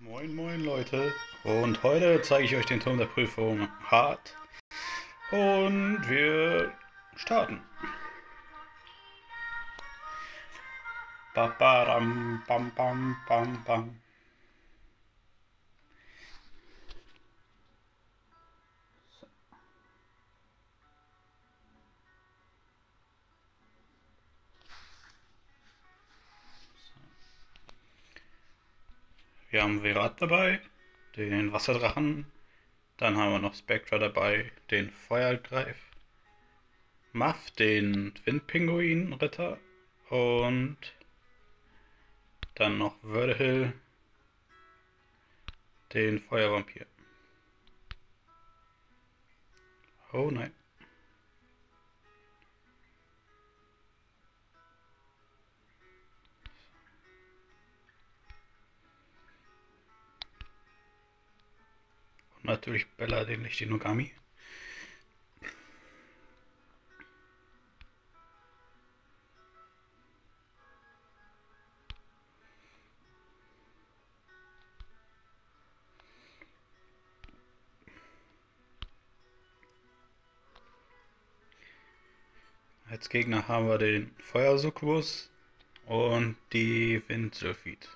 Moin moin Leute, und heute zeige ich euch den Turm der Prüfung Hard und wir starten. Ba-ba-dam, bam bam bam bam. Wir haben Virat dabei, den Wasserdrachen, dann haben wir noch Spectra dabei, den Feuergreif, Muff, den Windpinguin-Ritter und dann noch Wördehill, den Feuervampir. Oh nein. Und natürlich Bella, den Lichtinogami. Als Gegner haben wir den Feuersuccubus und die Windsylphid.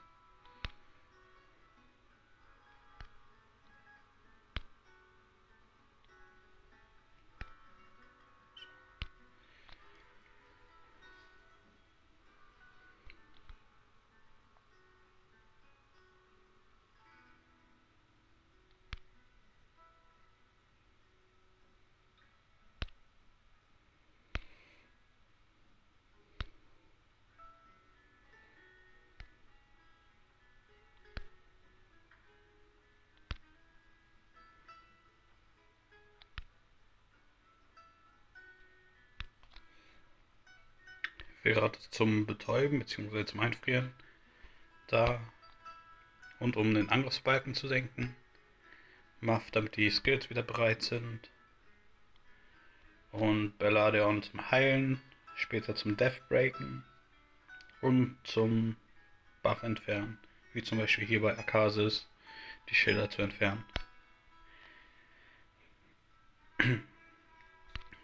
Gerade zum Betäuben bzw. zum Einfrieren da und um den Angriffsbalken zu senken. Muff, damit die Skills wieder bereit sind. Und Belladeon zum Heilen, später zum Death Breaken und zum Buff entfernen, wie zum Beispiel hier bei Akasis die Schilder zu entfernen.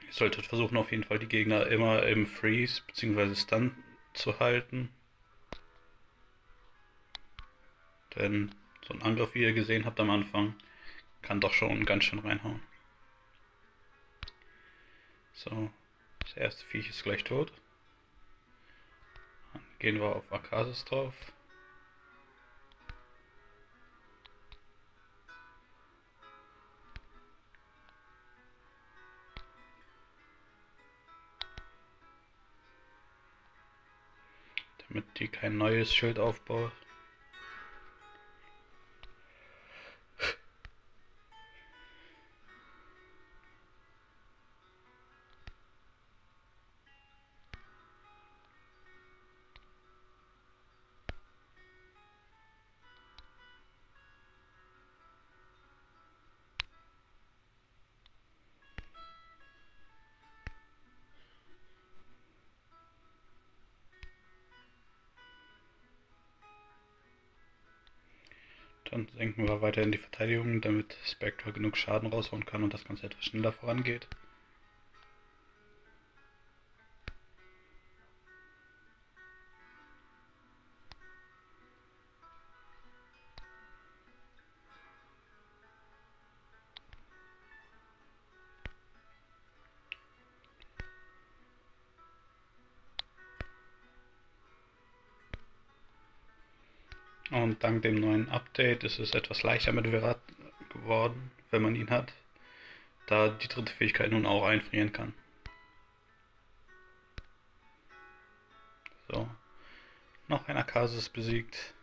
Ihr solltet versuchen, auf jeden Fall die Gegner immer im Freeze bzw. Stun zu halten. Denn so ein Angriff, wie ihr gesehen habt am Anfang, kann doch schon ganz schön reinhauen. So, das erste Viech ist gleich tot. Dann gehen wir auf Akasis drauf. Damit die kein neues Schild aufbaut. Dann senken wir weiter in die Verteidigung, damit Spectre genug Schaden raushauen kann und das Ganze etwas schneller vorangeht. Und dank dem neuen Update ist es etwas leichter mit Virat geworden, wenn man ihn hat, da die dritte Fähigkeit nun auch einfrieren kann. So, noch ein Akasis besiegt.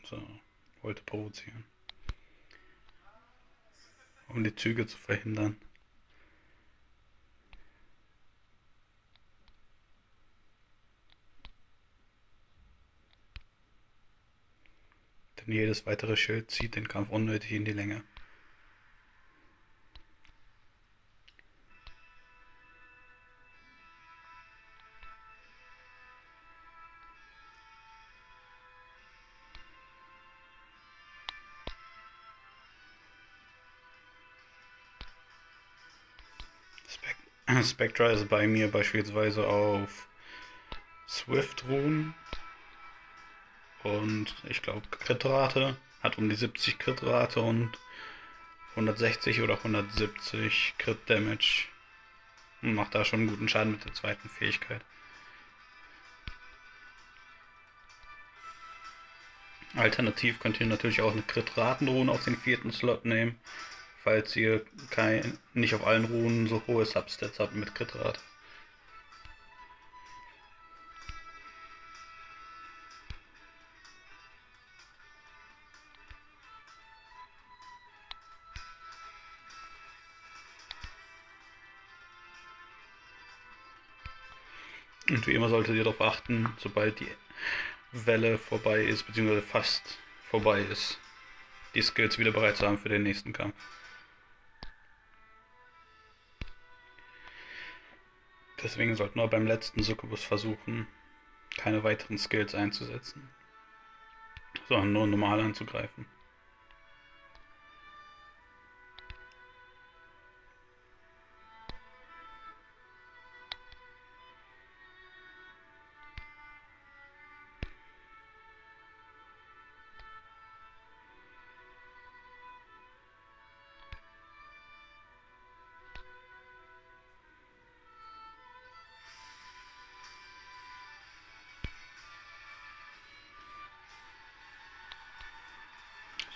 So, wollte provozieren. Um die Züge zu verhindern. Denn jedes weitere Schild zieht den Kampf unnötig in die Länge. Spectra ist bei mir beispielsweise auf Swift-Ruhen und ich glaube Crit-Rate, hat um die 70 Crit-Rate und 160 oder 170 Crit-Damage und macht da schon einen guten Schaden mit der zweiten Fähigkeit. Alternativ könnt ihr natürlich auch eine Crit-Raten-Rune auf den 4. Slot nehmen, falls ihr nicht auf allen Runen so hohe Substats habt mit Crit-Rate. Und wie immer solltet ihr darauf achten, sobald die Welle vorbei ist, beziehungsweise fast vorbei ist, die Skills wieder bereit zu haben für den nächsten Kampf. Deswegen sollten wir beim letzten Succubus versuchen, keine weiteren Skills einzusetzen, sondern nur normal anzugreifen.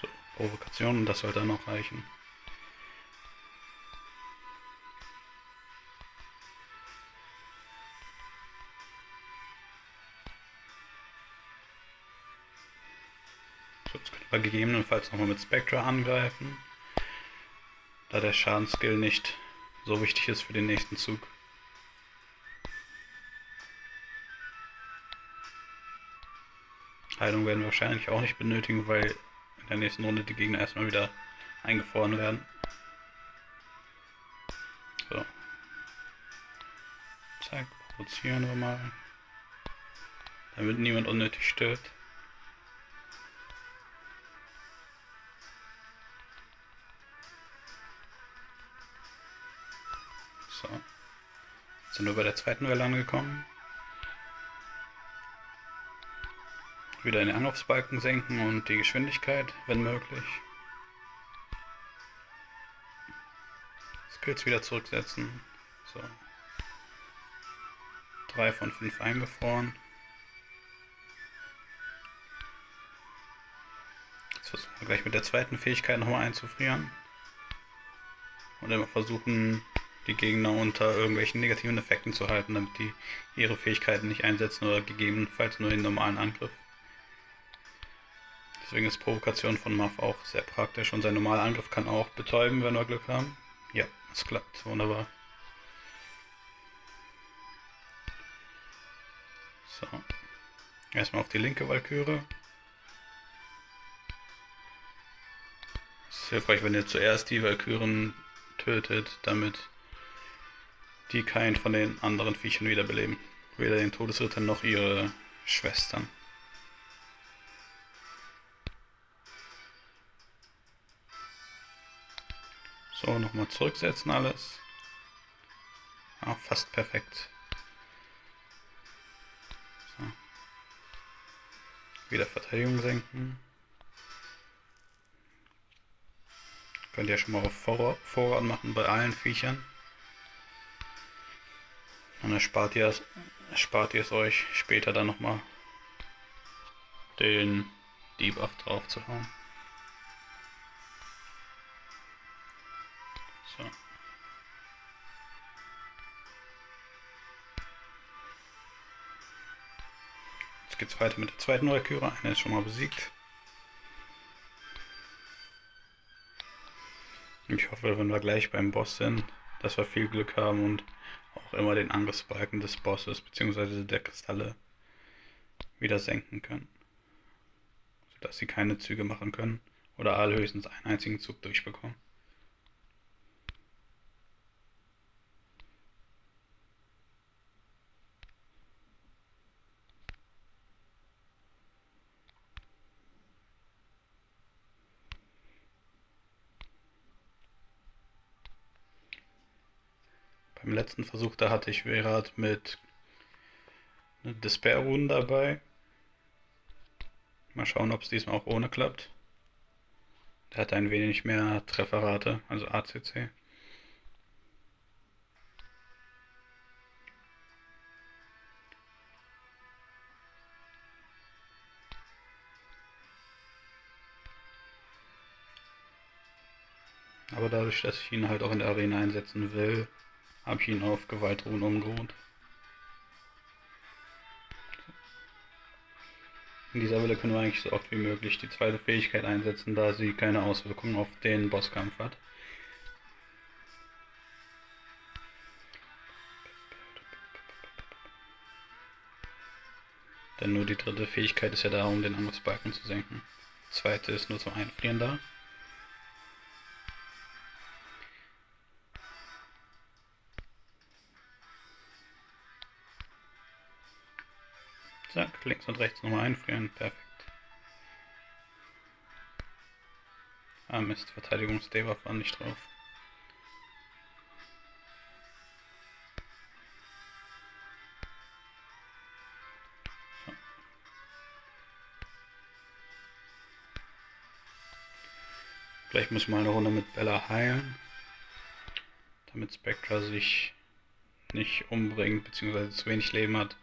So, Provokation, das sollte dann noch reichen. So, jetzt können wir gegebenenfalls nochmal mit Spectra angreifen, da der Schadensskill nicht so wichtig ist für den nächsten Zug. Heilung werden wir wahrscheinlich auch nicht benötigen, weil in der nächsten Runde die Gegner erstmal wieder eingefroren werden. So. Zack, provozieren wir mal, damit niemand unnötig stirbt. So. Jetzt sind wir bei der zweiten Welle angekommen. Wieder den Angriffsbalken senken und die Geschwindigkeit, wenn möglich. Skills wieder zurücksetzen. So. 3 von 5 eingefroren. Jetzt versuchen wir gleich mit der zweiten Fähigkeit nochmal einzufrieren. Und immer versuchen, die Gegner unter irgendwelchen negativen Effekten zu halten, damit die ihre Fähigkeiten nicht einsetzen oder gegebenenfalls nur den normalen Angriff. Deswegen ist Provokation von Muff auch sehr praktisch und sein normaler Angriff kann auch betäuben, wenn wir Glück haben. Ja, es klappt, wunderbar. So, erstmal auf die linke Walküre. Es ist hilfreich, wenn ihr zuerst die Walküren tötet, damit die keinen von den anderen Viechern wiederbeleben. Weder den Todesritter noch ihre Schwestern. So, nochmal zurücksetzen alles. Ah, fast perfekt. So. Wieder Verteidigung senken. Könnt ihr schon mal auf Vorrat machen bei allen Viechern. Dann erspart ihr es euch später dann nochmal den Debuff drauf zu hauen. So. Jetzt geht es weiter mit der zweiten Walküre. Eine ist schon mal besiegt. Ich hoffe, wenn wir gleich beim Boss sind, dass wir viel Glück haben und auch immer den Angriffsbalken des Bosses bzw. der Kristalle wieder senken können, sodass sie keine Züge machen können oder allerhöchstens einen einzigen Zug durchbekommen. Beim letzten Versuch, da hatte ich Verat mit Despair-Runen dabei. Mal schauen, ob es diesmal auch ohne klappt. Der hat ein wenig mehr Trefferrate, also ACC. Aber dadurch, dass ich ihn halt auch in der Arena einsetzen will, habe ich ihn auf Gewaltruhen umgeruht. In dieser Welle können wir eigentlich so oft wie möglich die zweite Fähigkeit einsetzen, da sie keine Auswirkungen auf den Bosskampf hat. Denn nur die dritte Fähigkeit ist ja da, um den Angriffsbalken zu senken. Die zweite ist nur zum Einfrieren da. Zack, links und rechts nochmal einfrieren, perfekt. Ah Mist, Verteidigungsdebuff war nicht drauf. So. Vielleicht muss ich mal eine Runde mit Bella heilen, damit Spectra sich nicht umbringt, bzw. zu wenig Leben hat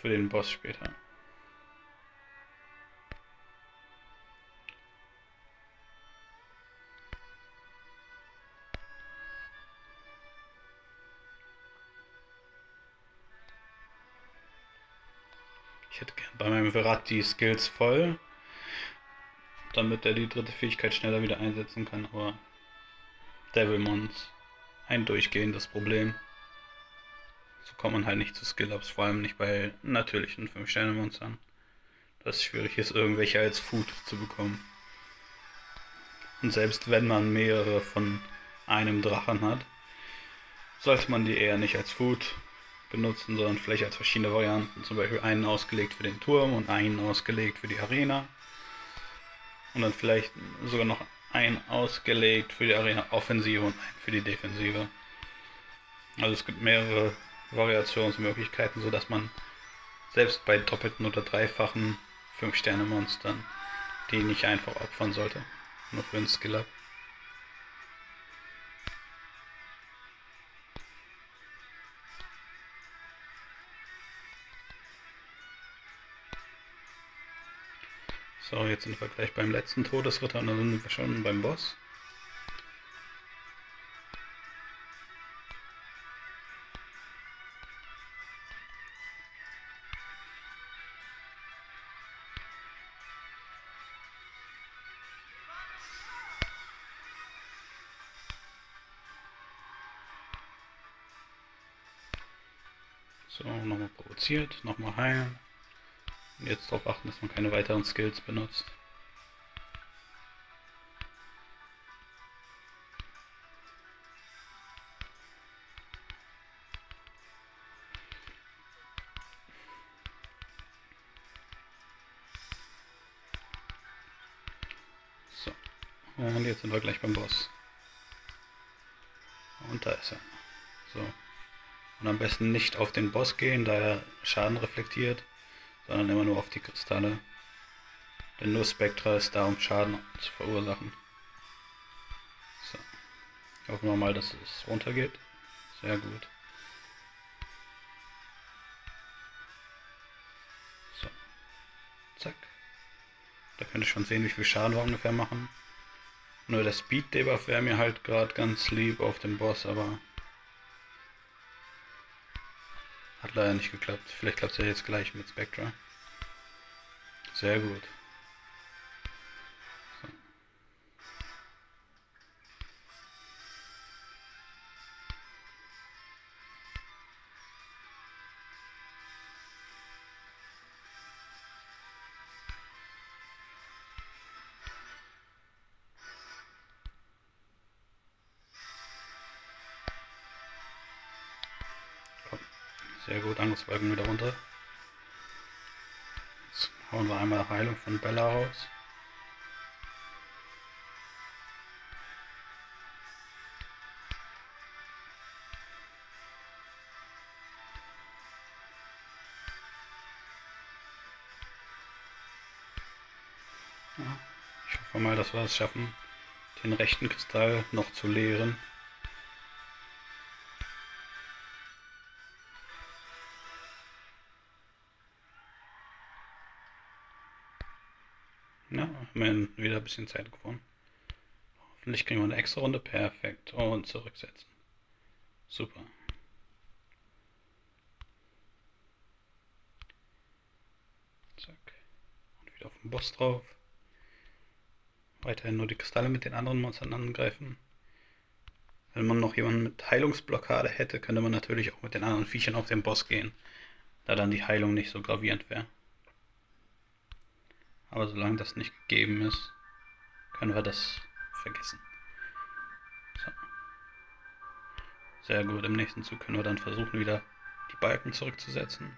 für den Boss später. Ich hätte gern bei meinem Verat die Skills voll, damit er die dritte Fähigkeit schneller wieder einsetzen kann, aber Devilmons, ein durchgehendes Problem. So kommt man halt nicht zu Skill-Ups, vor allem nicht bei natürlichen 5-Sterne-Monstern. Dass es schwierig ist, irgendwelche als Food zu bekommen. Und selbst wenn man mehrere von einem Drachen hat, sollte man die eher nicht als Food benutzen, sondern vielleicht als verschiedene Varianten. Zum Beispiel einen ausgelegt für den Turm und einen ausgelegt für die Arena. Und dann vielleicht sogar noch einen ausgelegt für die Arena-Offensive und einen für die Defensive. Also es gibt mehrere Variationsmöglichkeiten, sodass man selbst bei doppelten oder dreifachen 5-Sterne-Monstern die nicht einfach opfern sollte. Nur für den Skill-Up. So, jetzt sind wir gleich beim letzten Todesritter und dann sind wir schon beim Boss. So, nochmal provoziert, nochmal heilen. Und jetzt darauf achten, dass man keine weiteren Skills benutzt. So, und jetzt sind wir gleich beim Boss. Und da ist er. So. Und am besten nicht auf den Boss gehen, da er Schaden reflektiert, sondern immer nur auf die Kristalle. Denn nur Spectra ist da, um Schaden zu verursachen. So. Hoffen wir mal, dass es runtergeht. Sehr gut. So. Zack. Da könnt ihr schon sehen, wie viel Schaden wir ungefähr machen. Nur der Speed Debuff wäre mir halt gerade ganz lieb auf dem Boss, aber hat leider nicht geklappt. Vielleicht klappt es ja jetzt gleich mit Spectra. Sehr gut. So. Sehr gut, Angriffsbalken wieder runter. Jetzt hauen wir einmal Heilung von Bella raus. Ja, ich hoffe mal, dass wir es schaffen, den rechten Kristall noch zu leeren. Ja, haben wir wieder ein bisschen Zeit gewonnen. Hoffentlich kriegen wir eine extra Runde. Perfekt. Und zurücksetzen. Super. Zack. Und wieder auf den Boss drauf. Weiterhin nur die Kristalle mit den anderen Monstern angreifen. Wenn man noch jemanden mit Heilungsblockade hätte, könnte man natürlich auch mit den anderen Viechern auf den Boss gehen, da dann die Heilung nicht so gravierend wäre. Aber solange das nicht gegeben ist, können wir das vergessen. So. Sehr gut, im nächsten Zug können wir dann versuchen, wieder die Balken zurückzusetzen.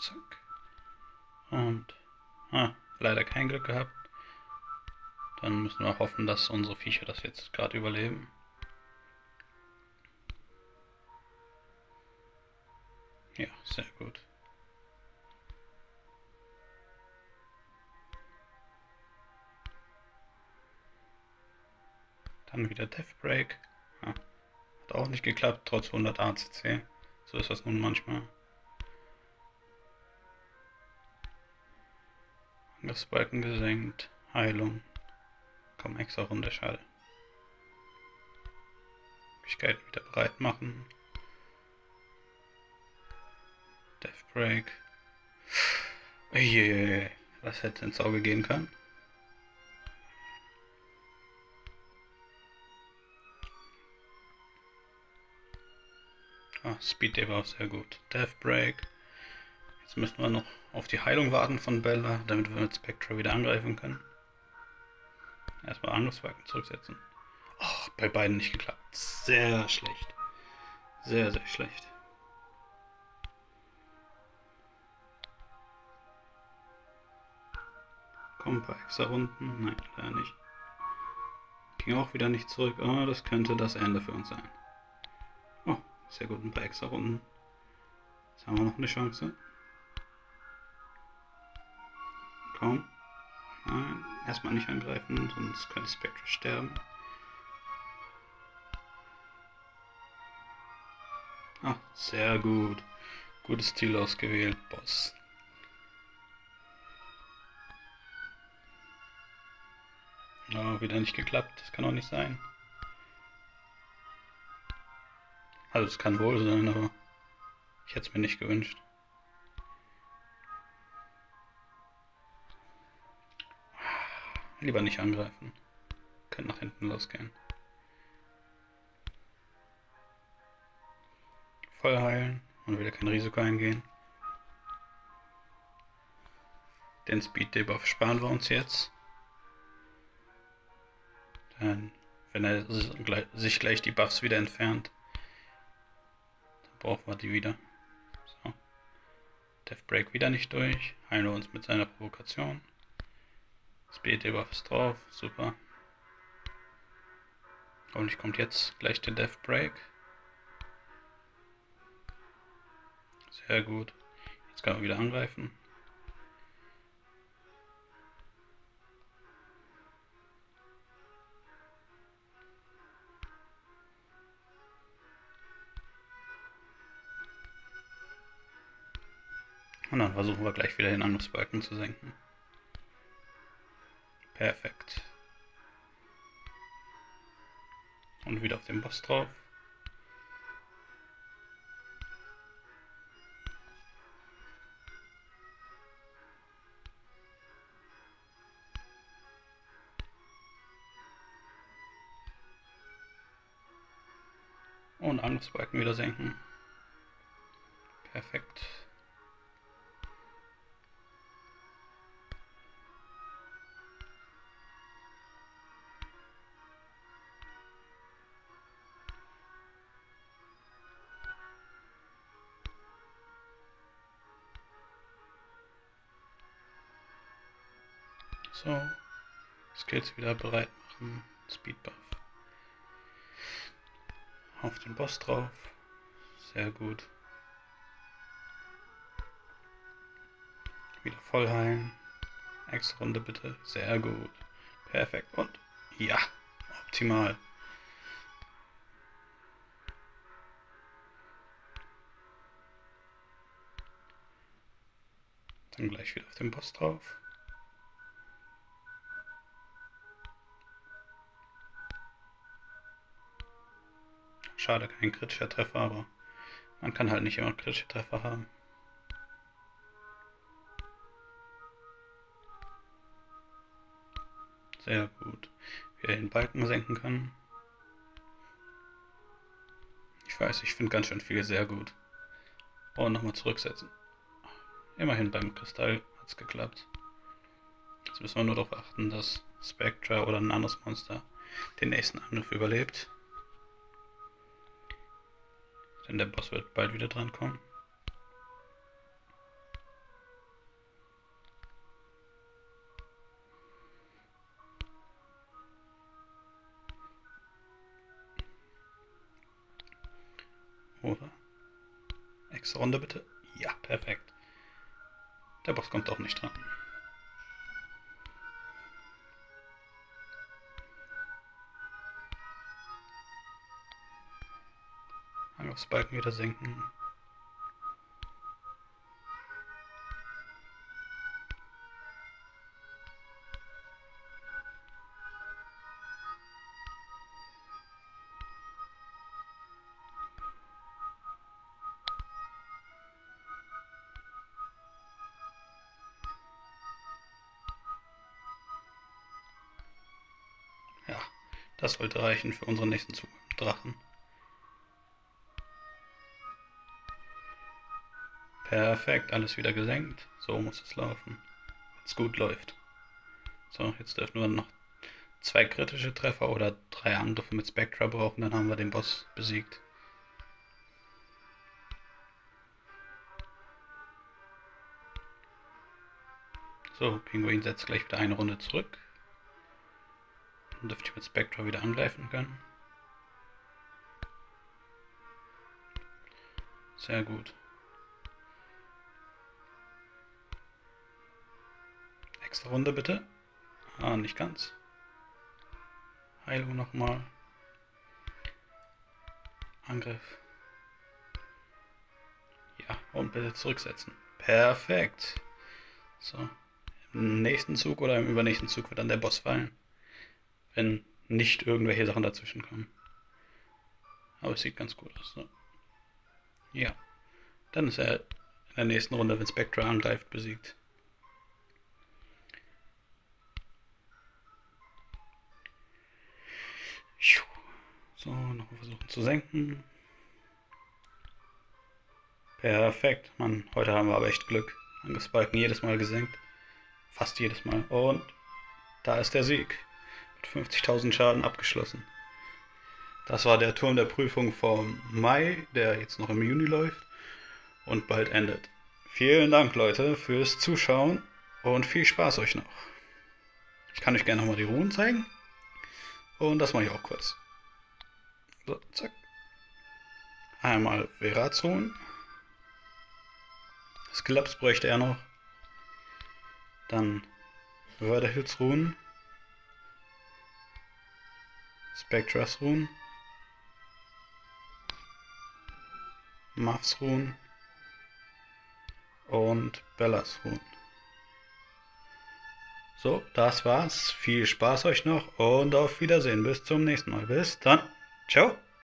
Zack. Und leider kein Glück gehabt. Dann müssen wir hoffen, dass unsere Viecher das jetzt gerade überleben. Ja, sehr gut. Dann wieder Death Break. Hat auch nicht geklappt, trotz 100 ACC. So ist das nun manchmal. Angriffsbalken gesenkt. Heilung. Komm, extra Runde, schade. Möglichkeiten wieder bereit machen. Death Break. Oje, was hätte ins Auge gehen können? Speed Day war auch sehr gut. Death Break. Jetzt müssen wir noch auf die Heilung warten von Bella, damit wir mit Spectra wieder angreifen können. Erstmal Angriffsbalken zurücksetzen. Oh, bei beiden nicht geklappt. Sehr schlecht. Sehr, sehr schlecht. Kommen ein paar extra Runden. Nein, leider nicht. Ging auch wieder nicht zurück. Oh, das könnte das Ende für uns sein. Oh, sehr gut, ein paar extra Runden. Jetzt haben wir noch eine Chance. Komm. Nein, erstmal nicht angreifen, sonst könnte Spectre sterben. Sehr gut. Gutes Ziel ausgewählt, Boss. Oh, wieder nicht geklappt. Das kann auch nicht sein. Also es kann wohl sein, aber ich hätte es mir nicht gewünscht. Lieber nicht angreifen. Könnte nach hinten losgehen. Voll heilen und wieder kein Risiko eingehen. Den Speed Debuff sparen wir uns jetzt. Dann, wenn er sich gleich die Buffs wieder entfernt, dann brauchen wir die wieder. So. Death Break wieder nicht durch. Heilen wir uns mit seiner Provokation. Speed Debuff ist drauf. Super. Hoffentlich kommt jetzt gleich der Death Break. Sehr gut. Jetzt kann man wieder angreifen. Und dann versuchen wir gleich wieder den Angriffsbalken zu senken. Perfekt. Und wieder auf den Boss drauf. Und Angriffsbalken wieder senken. Perfekt. So. Skills wieder bereit machen. Speed Buff. Auf den Boss drauf. Sehr gut. Wieder voll heilen. Extra Runde bitte. Sehr gut. Perfekt. Und ja, optimal. Dann gleich wieder auf den Boss drauf. Schade, kein kritischer Treffer, aber man kann halt nicht immer kritische Treffer haben. Sehr gut. Wie er den Balken senken kann. Ich weiß, ich finde ganz schön viel sehr gut. Und nochmal zurücksetzen. Immerhin beim Kristall hat es geklappt. Jetzt müssen wir nur darauf achten, dass Spectra oder ein anderes Monster den nächsten Angriff überlebt. Denn der Boss wird bald wieder dran kommen. Oder? Extra Runde bitte. Ja, perfekt. Der Boss kommt auch nicht dran. Angriffsbalken wieder senken. Ja, das sollte reichen für unseren nächsten Zug mit dem Drachen. Perfekt, alles wieder gesenkt. So muss es laufen. Wenn es gut läuft. So, jetzt dürfen wir noch 2 kritische Treffer oder 3 Angriffe mit Spectra brauchen, dann haben wir den Boss besiegt. So, Pinguin setzt gleich wieder eine Runde zurück. Dann dürfte ich mit Spectra wieder angreifen können. Sehr gut. Extra Runde bitte. Ah, nicht ganz. Heilung nochmal. Angriff. Ja, und bitte zurücksetzen. Perfekt. So. Im nächsten Zug oder im übernächsten Zug wird dann der Boss fallen. Wenn nicht irgendwelche Sachen dazwischen kommen. Aber es sieht ganz gut aus. So. Ja. Dann ist er in der nächsten Runde, wenn Spectra angreift, besiegt. So, nochmal versuchen zu senken. Perfekt. Mann, heute haben wir aber echt Glück. Angriffsbalken jedes Mal gesenkt. Fast jedes Mal. Und da ist der Sieg. Mit 50.000 Schaden abgeschlossen. Das war der Turm der Prüfung vom Mai, der jetzt noch im Juni läuft und bald endet. Vielen Dank, Leute, fürs Zuschauen und viel Spaß euch noch. Ich kann euch gerne nochmal die Runen zeigen. Und das mache ich auch kurz. So, zack. Einmal Verazon. Sklaps bräuchte er noch. Dann Wörderhills Runen. Spectras Runen. Muffs Runen. Und Bellas Runen. So, das war's. Viel Spaß euch noch und auf Wiedersehen. Bis zum nächsten Mal. Bis dann. Ciao.